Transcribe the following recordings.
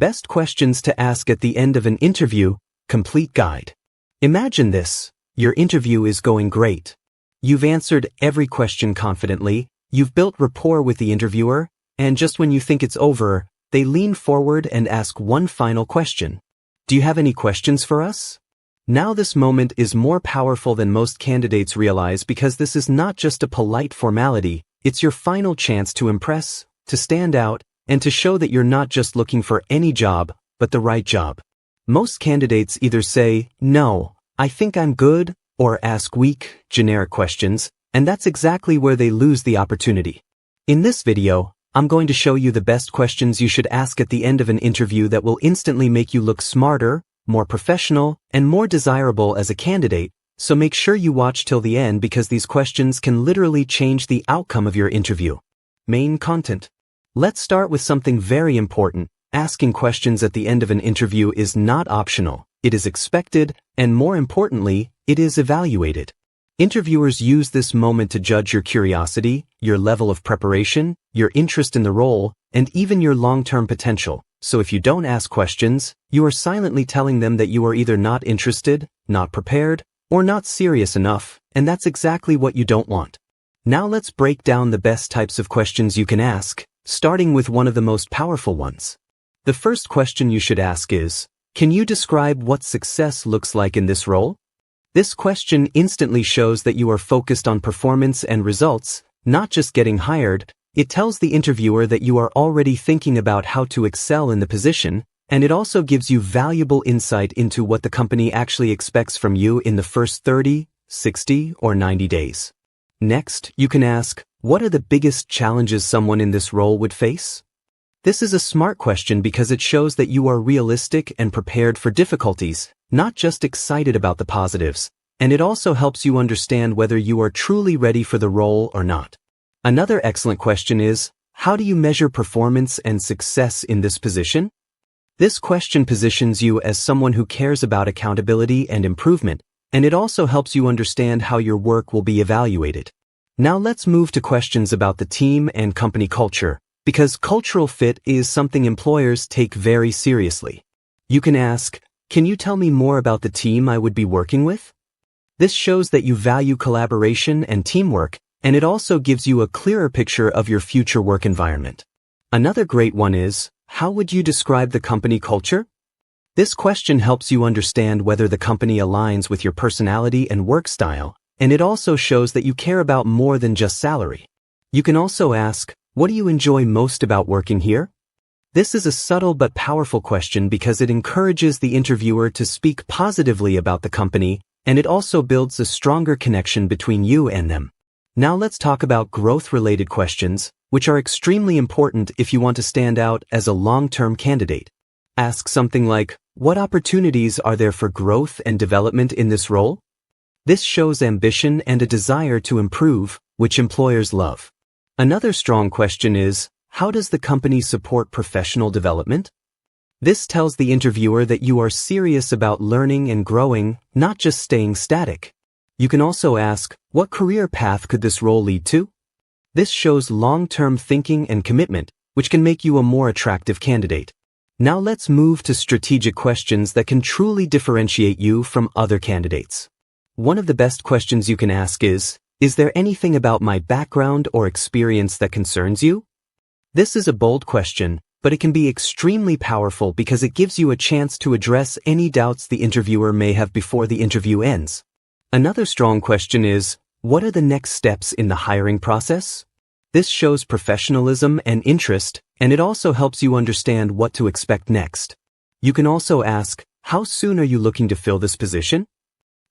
Best questions to ask at the end of an interview, complete guide. Imagine this. Your interview is going great. You've answered every question confidently, you've built rapport with the interviewer, and just when you think it's over, they lean forward and ask one final question. Do you have any questions for us? Now this moment is more powerful than most candidates realize because this is not just a polite formality, it's your final chance to impress, to stand out, and to show that you're not just looking for any job, but the right job. Most candidates either say, "No, I think I'm good," or ask weak, generic questions, and that's exactly where they lose the opportunity. In this video, I'm going to show you the best questions you should ask at the end of an interview that will instantly make you look smarter, more professional, and more desirable as a candidate, so make sure you watch till the end because these questions can literally change the outcome of your interview. Main content. Let's start with something very important. Asking questions at the end of an interview is not optional, it is expected, and more importantly, it is evaluated. Interviewers use this moment to judge your curiosity, your level of preparation, your interest in the role, and even your long-term potential. So if you don't ask questions, you are silently telling them that you are either not interested, not prepared, or not serious enough, and that's exactly what you don't want. Now let's break down the best types of questions you can ask, starting with one of the most powerful ones. The first question you should ask is, can you describe what success looks like in this role? This question instantly shows that you are focused on performance and results, not just getting hired. It tells the interviewer that you are already thinking about how to excel in the position, and it also gives you valuable insight into what the company actually expects from you in the first 30, 60, or 90 days. Next, you can ask, what are the biggest challenges someone in this role would face? This is a smart question because it shows that you are realistic and prepared for difficulties, not just excited about the positives, and it also helps you understand whether you are truly ready for the role or not. Another excellent question is, how do you measure performance and success in this position? This question positions you as someone who cares about accountability and improvement, and it also helps you understand how your work will be evaluated. Now let's move to questions about the team and company culture, because cultural fit is something employers take very seriously. You can ask, can you tell me more about the team I would be working with? This shows that you value collaboration and teamwork, and it also gives you a clearer picture of your future work environment. Another great one is, how would you describe the company culture? This question helps you understand whether the company aligns with your personality and work style, and it also shows that you care about more than just salary. You can also ask, what do you enjoy most about working here? This is a subtle but powerful question because it encourages the interviewer to speak positively about the company, and it also builds a stronger connection between you and them. Now let's talk about growth-related questions, which are extremely important if you want to stand out as a long-term candidate. Ask something like, what opportunities are there for growth and development in this role? This shows ambition and a desire to improve, which employers love. Another strong question is, how does the company support professional development? This tells the interviewer that you are serious about learning and growing, not just staying static. You can also ask, what career path could this role lead to? This shows long-term thinking and commitment, which can make you a more attractive candidate. Now let's move to strategic questions that can truly differentiate you from other candidates. One of the best questions you can ask is there anything about my background or experience that concerns you? This is a bold question, but it can be extremely powerful because it gives you a chance to address any doubts the interviewer may have before the interview ends. Another strong question is, what are the next steps in the hiring process? This shows professionalism and interest, and it also helps you understand what to expect next. You can also ask, how soon are you looking to fill this position?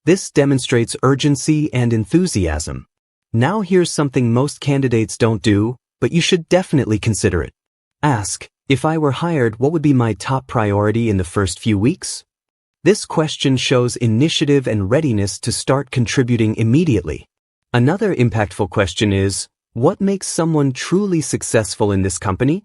This demonstrates urgency and enthusiasm. Now here's something most candidates don't do, but you should definitely consider it. Ask, if I were hired, what would be my top priority in the first few weeks? This question shows initiative and readiness to start contributing immediately. Another impactful question is, what makes someone truly successful in this company?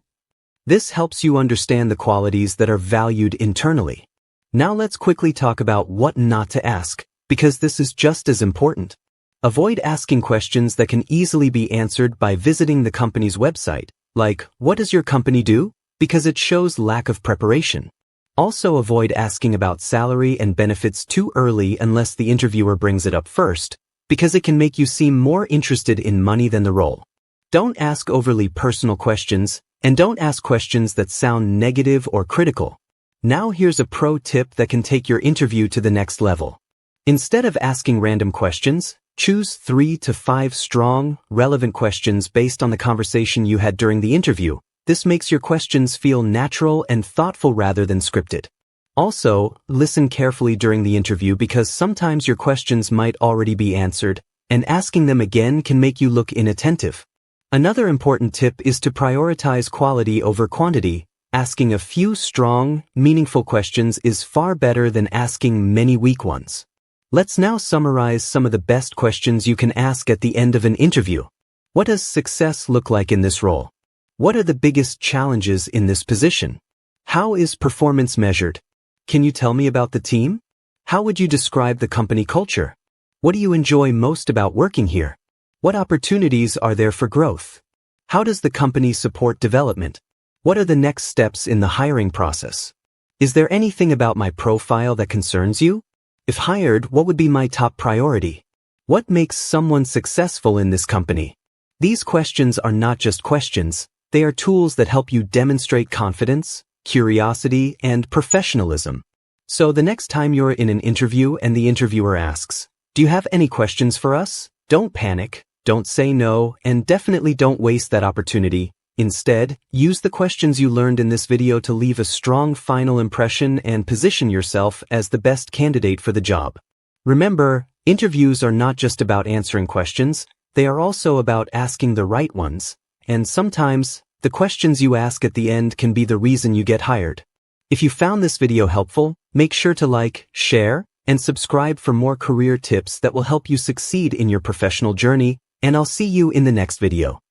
This helps you understand the qualities that are valued internally. Now let's quickly talk about what not to ask, because this is just as important. Avoid asking questions that can easily be answered by visiting the company's website, like, what does your company do? because it shows lack of preparation. Also avoid asking about salary and benefits too early unless the interviewer brings it up first, because it can make you seem more interested in money than the role. Don't ask overly personal questions, and don't ask questions that sound negative or critical. Now here's a pro tip that can take your interview to the next level. Instead of asking random questions, choose 3 to 5 strong, relevant questions based on the conversation you had during the interview. This makes your questions feel natural and thoughtful rather than scripted. Also, listen carefully during the interview because sometimes your questions might already be answered, and asking them again can make you look inattentive. Another important tip is to prioritize quality over quantity. Asking a few strong, meaningful questions is far better than asking many weak ones. Let's now summarize some of the best questions you can ask at the end of an interview. What does success look like in this role? What are the biggest challenges in this position? How is performance measured? Can you tell me about the team? How would you describe the company culture? What do you enjoy most about working here? What opportunities are there for growth? How does the company support development? What are the next steps in the hiring process? Is there anything about my profile that concerns you? If hired, what would be my top priority? What makes someone successful in this company? These questions are not just questions. They are tools that help you demonstrate confidence, curiosity, and professionalism. So the next time you're in an interview and the interviewer asks, "Do you have any questions for us?" Don't panic, don't say no, and definitely don't waste that opportunity. Instead, use the questions you learned in this video to leave a strong final impression and position yourself as the best candidate for the job. Remember, interviews are not just about answering questions, they are also about asking the right ones. And sometimes, the questions you ask at the end can be the reason you get hired. If you found this video helpful, make sure to like, share, and subscribe for more career tips that will help you succeed in your professional journey, and I'll see you in the next video.